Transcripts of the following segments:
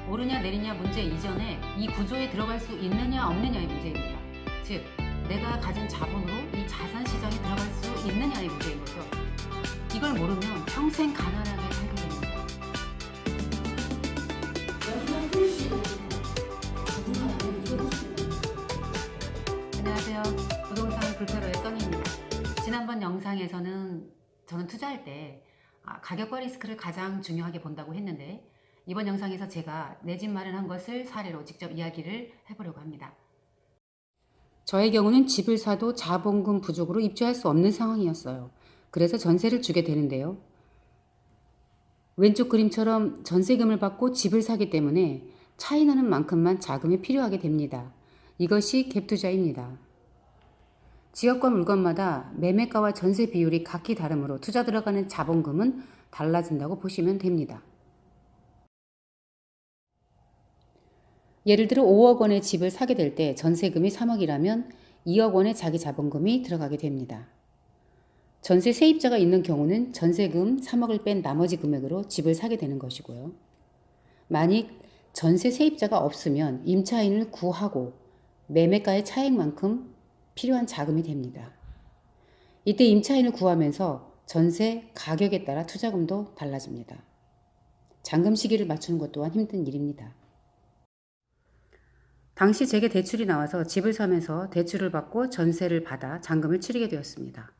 오르냐 내리냐 문제 이전에 이 구조에 들어갈 수 있느냐 없느냐의 문제입니다. 즉, 내가 가진 자본으로 이 자산 시장에 들어갈 수 있느냐의 문제인 거죠. 이걸 모르면 평생 가난하게 살게 됩니다. 안녕하세요. 부동산 불패러의 써니입니다. 지난번 영상에서는 저는 투자할 때 가격과 리스크를 가장 중요하게 본다고 했는데, 이번 영상에서 제가 내 집 마련한 것을 사례로 직접 이야기를 해보려고 합니다. 저의 경우는 집을 사도 자본금 부족으로 입주할 수 없는 상황이었어요. 그래서 전세를 주게 되는데요. 왼쪽 그림처럼 전세금을 받고 집을 사기 때문에 차이나는 만큼만 자금이 필요하게 됩니다. 이것이 갭투자입니다. 지역과 물건마다 매매가와 전세 비율이 각기 다르므로 투자 들어가는 자본금은 달라진다고 보시면 됩니다. 예를 들어 5억 원의 집을 사게 될 때 전세금이 3억이라면 2억 원의 자기 자본금이 들어가게 됩니다. 전세 세입자가 있는 경우는 전세금 3억을 뺀 나머지 금액으로 집을 사게 되는 것이고요. 만약 전세 세입자가 없으면 임차인을 구하고 매매가의 차익만큼 필요한 자금이 됩니다. 이때 임차인을 구하면서 전세 가격에 따라 투자금도 달라집니다. 잔금 시기를 맞추는 것 또한 힘든 일입니다. 당시 제게 대출이 나와서 집을 사면서 대출을 받고 전세를 받아 잔금을 치르게 되었습니다.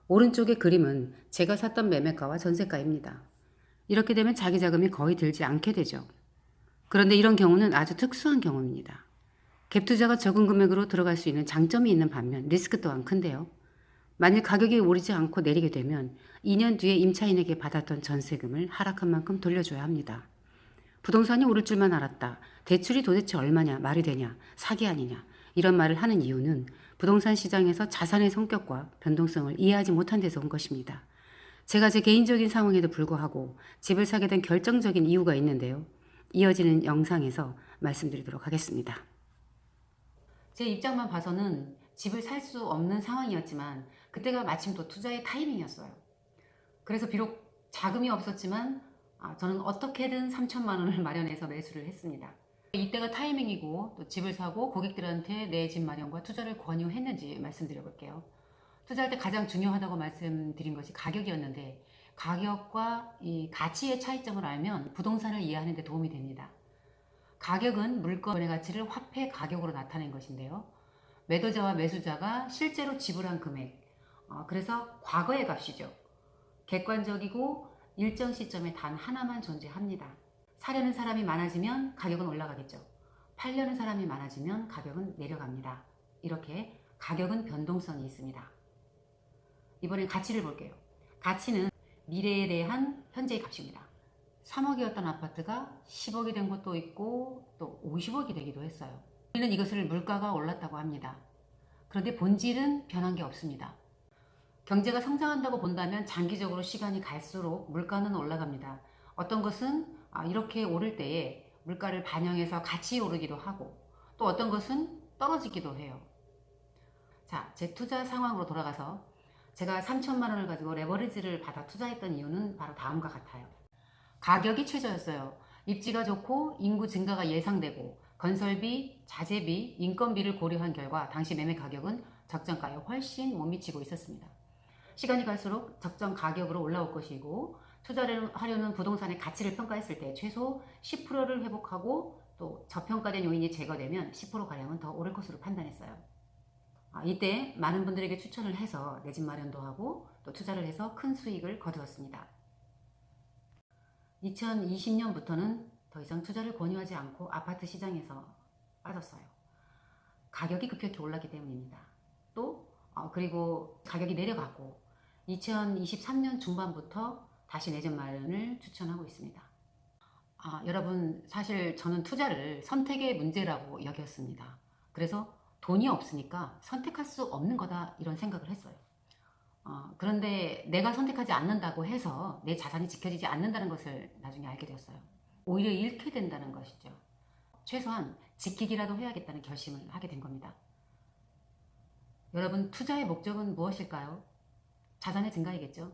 오른쪽의 그림은 제가 샀던 매매가와 전세가입니다. 이렇게 되면 자기 자금이 거의 들지 않게 되죠. 그런데 이런 경우는 아주 특수한 경우입니다. 갭투자가 적은 금액으로 들어갈 수 있는 장점이 있는 반면 리스크 또한 큰데요. 만일 가격이 오르지 않고 내리게 되면 2년 뒤에 임차인에게 받았던 전세금을 하락한 만큼 돌려줘야 합니다. 부동산이 오를 줄만 알았다. 대출이 도대체 얼마냐? 말이 되냐? 사기 아니냐? 이런 말을 하는 이유는 부동산 시장에서 자산의 성격과 변동성을 이해하지 못한 데서 온 것입니다. 제가 제 개인적인 상황에도 불구하고 집을 사게 된 결정적인 이유가 있는데요. 이어지는 영상에서 말씀드리도록 하겠습니다. 제 입장만 봐서는 집을 살 수 없는 상황이었지만 그때가 마침 또 투자의 타이밍이었어요. 그래서 비록 자금이 없었지만 저는 어떻게든 3천만 원을 마련해서 매수를 했습니다. 이때가 타이밍이고 또 집을 사고 고객들한테 내 집 마련과 투자를 권유했는지 말씀드려 볼게요. 투자할 때 가장 중요하다고 말씀드린 것이 가격이었는데, 가격과 이 가치의 차이점을 알면 부동산을 이해하는 데 도움이 됩니다. 가격은 물건의 가치를 화폐 가격으로 나타낸 것인데요. 매도자와 매수자가 실제로 지불한 금액, 그래서 과거의 값이죠. 객관적이고 일정 시점에 단 하나만 존재합니다. 사려는 사람이 많아지면 가격은 올라가겠죠. 팔려는 사람이 많아지면 가격은 내려갑니다. 이렇게 가격은 변동성이 있습니다. 이번엔 가치를 볼게요. 가치는 미래에 대한 현재의 값입니다. 3억이었던 아파트가 10억이 된 것도 있고 또 50억이 되기도 했어요. 우리는 이것을 물가가 올랐다고 합니다. 그런데 본질은 변한 게 없습니다. 경제가 성장한다고 본다면 장기적으로 시간이 갈수록 물가는 올라갑니다. 어떤 것은 이렇게 오를 때에 물가를 반영해서 같이 오르기도 하고, 또 어떤 것은 떨어지기도 해요. 자, 제 투자 상황으로 돌아가서 제가 3천만 원을 가지고 레버리지를 받아 투자했던 이유는 바로 다음과 같아요. 가격이 최저였어요. 입지가 좋고 인구 증가가 예상되고 건설비, 자재비, 인건비를 고려한 결과 당시 매매 가격은 적정가에 훨씬 못 미치고 있었습니다. 시간이 갈수록 적정 가격으로 올라올 것이고, 투자를 하려는 부동산의 가치를 평가했을 때 최소 10%를 회복하고 또 저평가된 요인이 제거되면 10%가량은 더 오를 것으로 판단했어요. 이때 많은 분들에게 추천을 해서 내 집 마련도 하고 또 투자를 해서 큰 수익을 거두었습니다. 2020년부터는 더 이상 투자를 권유하지 않고 아파트 시장에서 빠졌어요. 가격이 급격히 올랐기 때문입니다. 또 그리고 가격이 내려가고 2023년 중반부터 다시 내 집 마련을 추천하고 있습니다. 여러분, 사실 저는 투자를 선택의 문제라고 여겼습니다. 그래서 돈이 없으니까 선택할 수 없는 거다, 이런 생각을 했어요. 그런데 내가 선택하지 않는다고 해서 내 자산이 지켜지지 않는다는 것을 나중에 알게 되었어요. 오히려 잃게 된다는 것이죠. 최소한 지키기라도 해야겠다는 결심을 하게 된 겁니다. 여러분, 투자의 목적은 무엇일까요? 자산의 증가이겠죠.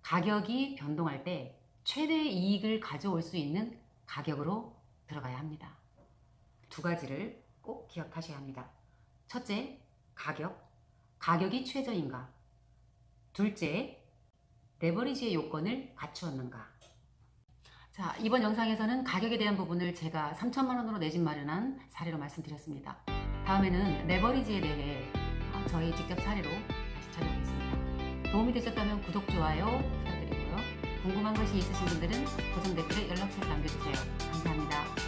가격이 변동할 때 최대 이익을 가져올 수 있는 가격으로 들어가야 합니다. 두 가지를 꼭 기억하셔야 합니다. 첫째, 가격. 가격이 최저인가? 둘째, 레버리지의 요건을 갖추었는가? 자, 이번 영상에서는 가격에 대한 부분을 제가 3천만 원으로 내 집 마련한 사례로 말씀드렸습니다. 다음에는 레버리지에 대해 저희 직접 사례로 다시 찾아오겠습니다. 도움이 되셨다면 구독, 좋아요 부탁드리고요. 궁금한 것이 있으신 분들은 고정 댓글에 연락처를 남겨주세요. 감사합니다.